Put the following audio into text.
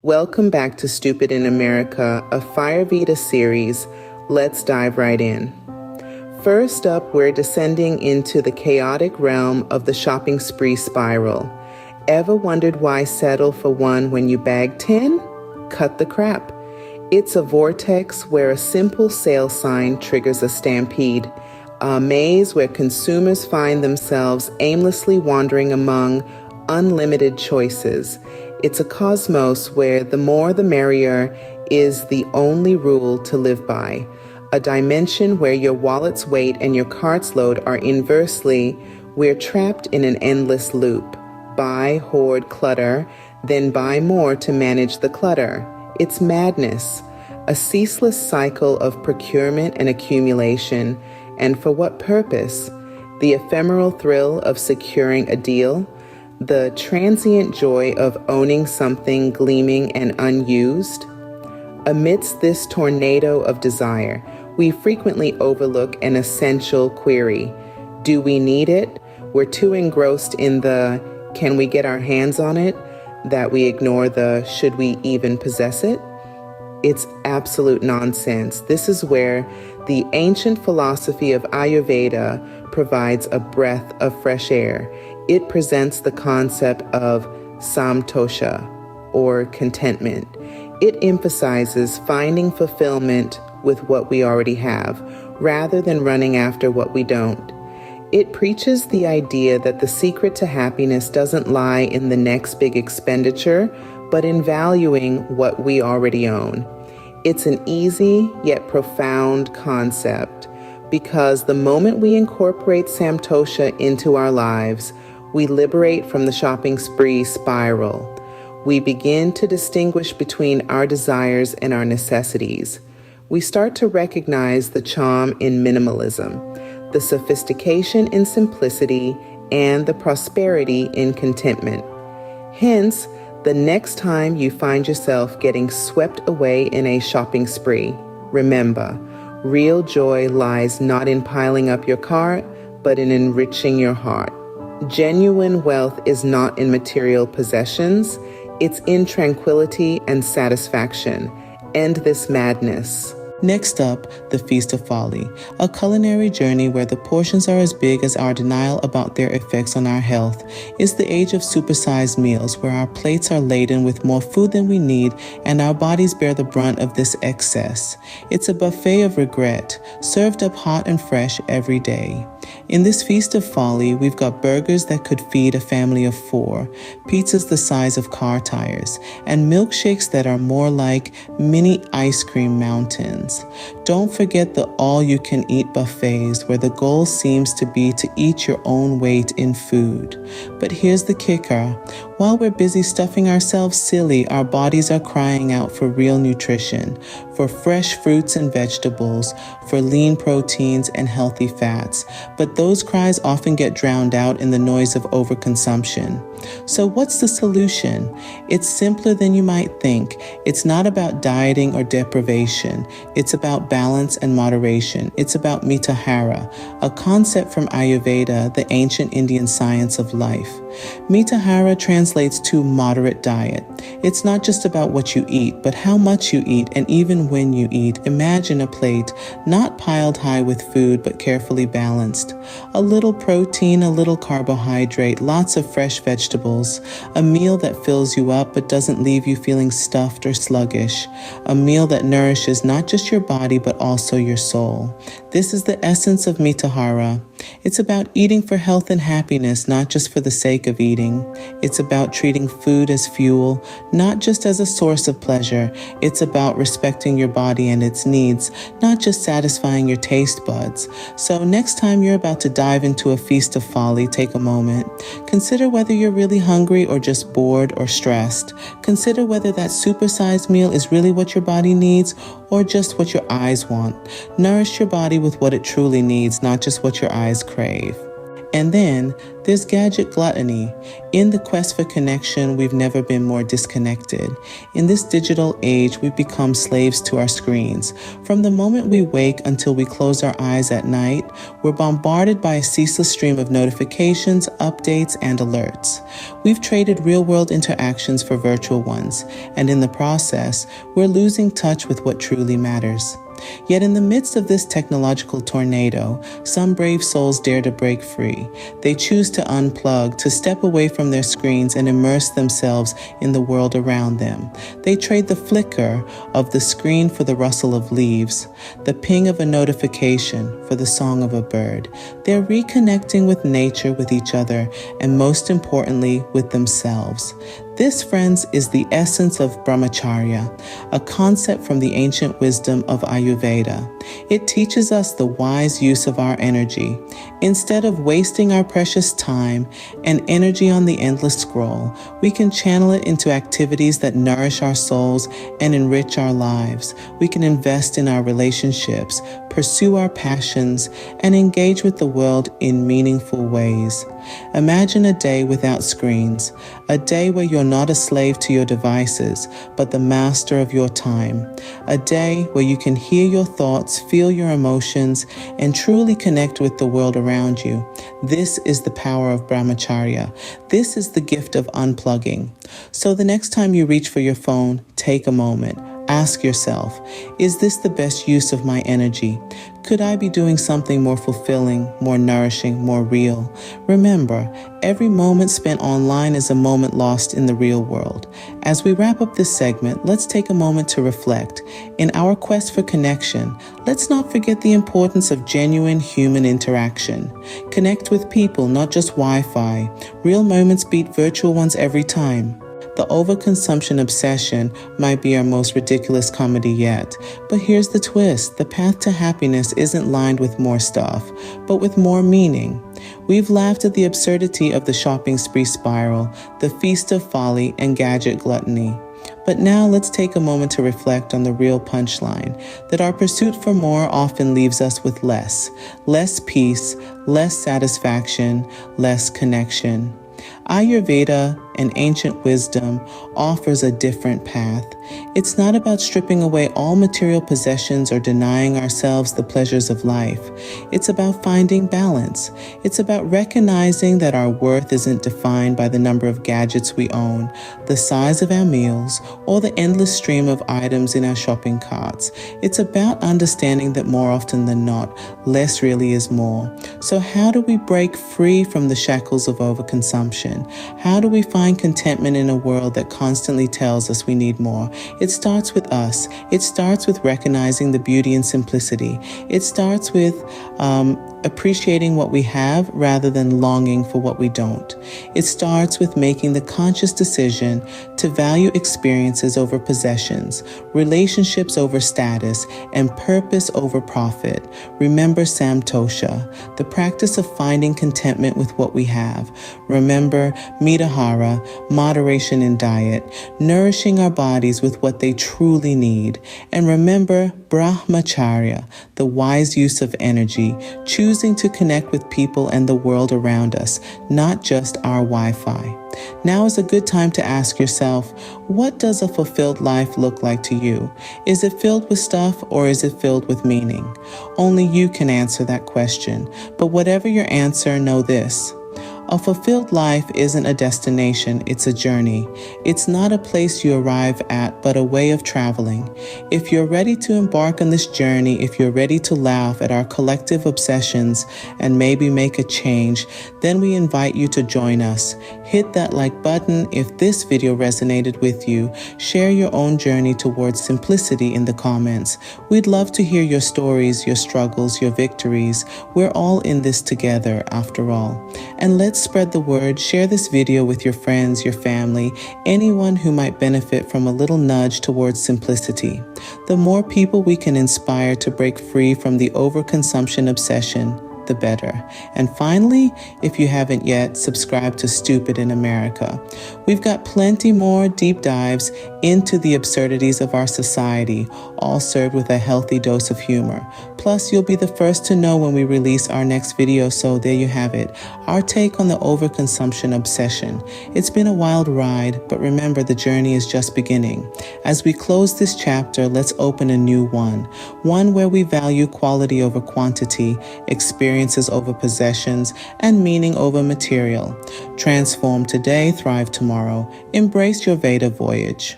Welcome back to Stupid in America, a Fireveda series. Let's dive right in. First up, we're descending into the chaotic realm of the shopping spree spiral. Ever wondered why settle for one when you bag 10? Cut the crap. It's a vortex where a simple sale sign triggers a stampede, a maze where consumers find themselves aimlessly wandering among unlimited choices. It's a cosmos where the more the merrier is the only rule to live by, a dimension where your wallet's weight and your cart's load are inversely. We're trapped in an endless loop. Buy, hoard, clutter, then buy more to manage the clutter. It's madness, a ceaseless cycle of procurement and accumulation. And for what purpose? The ephemeral thrill of securing a deal, the transient joy of owning something gleaming and unused. Amidst this tornado of desire, we frequently overlook an essential query. Do we need it? We're too engrossed in the can we get our hands on it that we ignore the should we even possess it? It's absolute nonsense. This is where the ancient philosophy of Ayurveda provides a breath of fresh air. It presents the concept of samtosha, or contentment. It emphasizes finding fulfillment with what we already have, rather than running after what we don't. It preaches the idea that the secret to happiness doesn't lie in the next big expenditure, but in valuing what we already own. It's an easy yet profound concept, because the moment we incorporate samtosha into our lives, we liberate from the shopping spree spiral. We begin to distinguish between our desires and our necessities. We start to recognize the charm in minimalism, the sophistication in simplicity, and the prosperity in contentment. Hence, the next time you find yourself getting swept away in a shopping spree, remember, real joy lies not in piling up your cart, but in enriching your heart. Genuine wealth is not in material possessions, it's in tranquility and satisfaction. End this madness. Next up, the Feast of Folly, a culinary journey where the portions are as big as our denial about their effects on our health. It's the age of supersized meals where our plates are laden with more food than we need and our bodies bear the brunt of this excess. It's a buffet of regret, served up hot and fresh every day. In this Feast of Folly, we've got burgers that could feed a family of 4, pizzas the size of car tires, and milkshakes that are more like mini ice cream mountains. Don't forget the all-you-can-eat buffets where the goal seems to be to eat your own weight in food. But here's the kicker. While we're busy stuffing ourselves silly, our bodies are crying out for real nutrition, for fresh fruits and vegetables, for lean proteins and healthy fats. But those cries often get drowned out in the noise of overconsumption. So what's the solution? It's simpler than you might think. It's not about dieting or deprivation. It's about balance and moderation. It's about mitahara, a concept from Ayurveda, the ancient Indian science of life. Mitahara translates to moderate diet. It's not just about what you eat, but how much you eat, and even when you eat. Imagine a plate, not piled high with food, but carefully balanced. A little protein, a little carbohydrate, lots of fresh vegetables. A meal that fills you up, but doesn't leave you feeling stuffed or sluggish. A meal that nourishes not just your body, but also your soul. This is the essence of mitahara. It's about eating for health and happiness, not just for the sake of eating. It's about treating food as fuel, not just as a source of pleasure. It's about respecting your body and its needs, not just satisfying your taste buds. So next time you're about to dive into a feast of folly, take a moment. Consider whether you're really hungry or just bored or stressed. Consider whether that supersized meal is really what your body needs or just what your eyes want. Nourish your body with what it truly needs, not just what your eyes crave. And then there's Gadget Gluttony. In the quest for connection, we've never been more disconnected. In this digital age, we've become slaves to our screens. From the moment we wake until we close our eyes at night, we're bombarded by a ceaseless stream of notifications, updates, and alerts. We've traded real-world interactions for virtual ones, and in the process, we're losing touch with what truly matters. Yet in the midst of this technological tornado, some brave souls dare to break free. They choose to unplug, to step away from their screens and immerse themselves in the world around them. They trade the flicker of the screen for the rustle of leaves, the ping of a notification for the song of a bird. They're reconnecting with nature, with each other, and most importantly, with themselves. This, friends, is the essence of brahmacharya, a concept from the ancient wisdom of Ayurveda. It teaches us the wise use of our energy. Instead of wasting our precious time and energy on the endless scroll, we can channel it into activities that nourish our souls and enrich our lives. We can invest in our relationships, pursue our passions, and engage with the world in meaningful ways. Imagine a day without screens, a day where you're not a slave to your devices, but the master of your time, a day where you can hear your thoughts, feel your emotions, and truly connect with the world around you. This is the power of brahmacharya. This is the gift of unplugging. So the next time you reach for your phone, take a moment. Ask yourself, is this the best use of my energy? Could I be doing something more fulfilling, more nourishing, more real? Remember, every moment spent online is a moment lost in the real world. As we wrap up this segment, let's take a moment to reflect. In our quest for connection, let's not forget the importance of genuine human interaction. Connect with people, not just Wi-Fi. Real moments beat virtual ones every time. The overconsumption obsession might be our most ridiculous comedy yet. But here's the twist. The path to happiness isn't lined with more stuff, but with more meaning. We've laughed at the absurdity of the shopping spree spiral, the feast of folly, and gadget gluttony. But now let's take a moment to reflect on the real punchline, that our pursuit for more often leaves us with less peace, less satisfaction, less connection. Ayurveda, an ancient wisdom, offers a different path. It's not about stripping away all material possessions or denying ourselves the pleasures of life. It's about finding balance. It's about recognizing that our worth isn't defined by the number of gadgets we own, the size of our meals, or the endless stream of items in our shopping carts. It's about understanding that more often than not, less really is more. So how do we break free from the shackles of overconsumption? How do we find contentment in a world that constantly tells us we need more? It starts with us. It starts with recognizing the beauty and simplicity. It starts with appreciating what we have rather than longing for what we don't. It starts with making the conscious decision to value experiences over possessions, relationships over status, and purpose over profit. Remember samtosha, the practice of finding contentment with what we have. Remember mitahara, moderation in diet, nourishing our bodies with what they truly need. And remember brahmacharya, the wise use of energy, choosing to connect with people and the world around us, not just our Wi-Fi. Now is a good time to ask yourself, what does a fulfilled life look like to you? Is it filled with stuff or is it filled with meaning? Only you can answer that question. But whatever your answer, know this. A fulfilled life isn't a destination, it's a journey. It's not a place you arrive at, but a way of traveling. If you're ready to embark on this journey, if you're ready to laugh at our collective obsessions and maybe make a change, then we invite you to join us. Hit that like button if this video resonated with you. Share your own journey towards simplicity in the comments. We'd love to hear your stories, your struggles, your victories. We're all in this together, after all. And let's spread the word. Share this video with your friends, your family, anyone who might benefit from a little nudge towards simplicity. The more people we can inspire to break free from the overconsumption obsession, the better. And finally, if you haven't yet, subscribe to Stupid in America. We've got plenty more deep dives into the absurdities of our society, all served with a healthy dose of humor. Plus, you'll be the first to know when we release our next video, so there you have it, our take on the overconsumption obsession. It's been a wild ride, but remember, the journey is just beginning. As we close this chapter, let's open a new one where we value quality over quantity, experiences over possessions, and meaning over material. Transform today, thrive tomorrow. Embrace your Veda voyage.